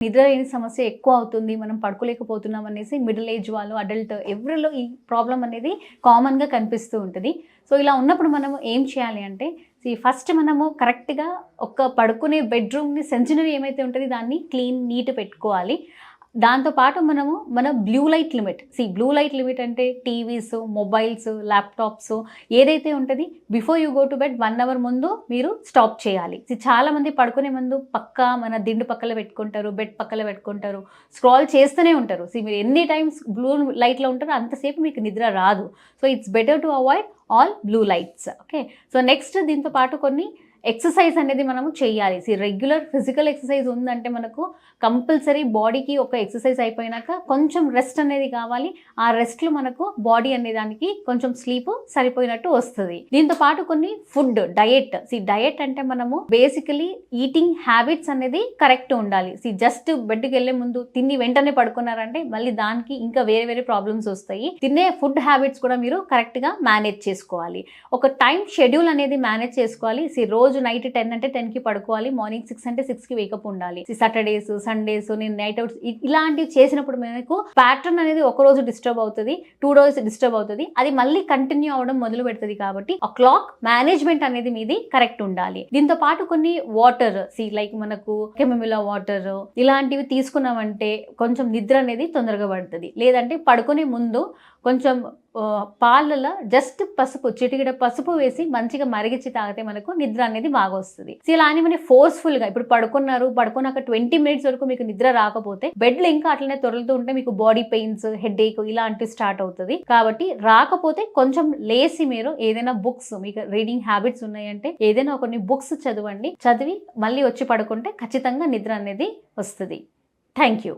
నిద్ర లేని సమస్య ఎక్కువ అవుతుంది, మనం పడుకోలేకపోతున్నాం అనేసి మిడిల్ ఏజ్ వాళ్ళు, అడల్ట్ ఎవరిలో ఈ ప్రాబ్లం అనేది కామన్‌గా కనిపిస్తూ ఉంటది. సో, ఇలా ఉన్నప్పుడు మనము ఏం చేయాలి అంటే, ఫస్ట్ మనము కరెక్ట్‌గా ఒక పడుకునే బెడ్‌రూమ్‌ని సెంచనరీ ఏమైతే ఉంటది దాన్ని క్లీన్, నీట్ పెట్టుకోవాలి. దాంతో పాటు మనము మన blue light limit, blue light limit అంటే టీవీస్, మొబైల్స్, ల్యాప్‌టాప్స్ ఏదైతే ఉంటది before you go to bed 1 hour ముందు మీరు స్టాప్ చేయాలి. చాలామంది పడుకునే ముందు పక్కా మన దిండు పక్కల పెట్టుకుంటారు, బెడ్ పక్కల పెట్టుకుంటారు. స్క్రాల్ చేస్తూనే ఉంటారు. మీరు ఎన్ని టైమ్స్ బ్లూ లైట్‌లో ఉంటారో అంతసేపు మీకు నిద్ర రాదు. So, it's better to avoid all blue lights. Okay. So, next దీంతో పాటు కొన్ని ఎక్సర్సైజ్ అనేది మనము చేయాలి. రెగ్యులర్ ఫిజికల్ ఎక్సర్సైజ్ ఉందంటే మనకు కంపల్సరీ బాడీకి ఒక ఎక్సర్సైజ్ అయిపోయినాక కొంచెం రెస్ట్ అనేది కావాలి. ఆ రెస్ట్‌లో మనకు బాడీ అనే దానికి కొంచెం స్లీప్ సరిపోయినట్టు వస్తది. దీంతో పాటు కొన్ని ఫుడ్ డయట్. డయట్ అంటే మనము బేసికలీ ఈటింగ్ హ్యాబిట్స్ అనేది కరెక్ట్ ఉండాలి. జస్ట్ బెడ్‌కి వెళ్ళే ముందు తిని వెంటనే పడుకున్నారంటే మళ్ళీ దానికి ఇంకా వేరే వేరే ప్రాబ్లమ్స్ వస్తాయి. తినే ఫుడ్ హ్యాబిట్స్ కూడా మీరు కరెక్ట్‌గా మేనేజ్ చేసుకోవాలి. ఒక టైం షెడ్యూల్ అనేది మేనేజ్ చేసుకోవాలి. రోజు నైట్ 10 అంటే 10కి పడుకోవాలి, మార్నింగ్ 6 అంటే 6కి వేకప్ ఉండాలి. సాటర్డేస్, సండేస్ నేను నైట్ అవుట్స్ ఇలాంటివి చేసినప్పుడు మనకు ప్యాటర్న్ అనేది ఒక రోజు డిస్టర్బ్ అవుతుంది, 2 డేస్ డిస్టర్బ్ అవుతుంది, అది మళ్ళీ కంటిన్యూ అవడం మొదలు పెడుతుంది. కాబట్టి ఆ క్లాక్ మేనేజ్మెంట్ అనేది మీది కరెక్ట్ ఉండాలి. దీంతో పాటు కొన్ని వాటర్, లైక్ మనకు కెమమిలా వాటర్ ఇలాంటివి తీసుకున్నామంటే కొంచెం నిద్ర అనేది తొందరగా పడుతుంది. లేదంటే పడుకునే ముందు కొంచెం పాలలో జస్ట్ పసుపు, చిటికెడ పసుపు వేసి మంచిగా మరిగించి తాగితే మనకు నిద్ర అనేది బాగా వస్తుంది. ఇలా అని మనం ఫోర్స్ఫుల్గా ఇప్పుడు పడుకున్నాక 20 మినిట్స్ వరకు మీకు నిద్ర రాకపోతే బెడ్లో ఇంకా అట్లనే తొరలుతూ ఉంటే మీకు బాడీ పెయిన్స్, హెడేక్ ఇలాంటివి స్టార్ట్ అవుతుంది. కాబట్టి రాకపోతే కొంచెం లేసి మీరు ఏదైనా బుక్స్, మీకు రీడింగ్ హ్యాబిట్స్ ఉన్నాయంటే ఏదైనా కొన్ని బుక్స్ చదవండి. చదివి మళ్ళీ వచ్చి పడుకుంటే ఖచ్చితంగా నిద్ర అనేది వస్తుంది. Thank you.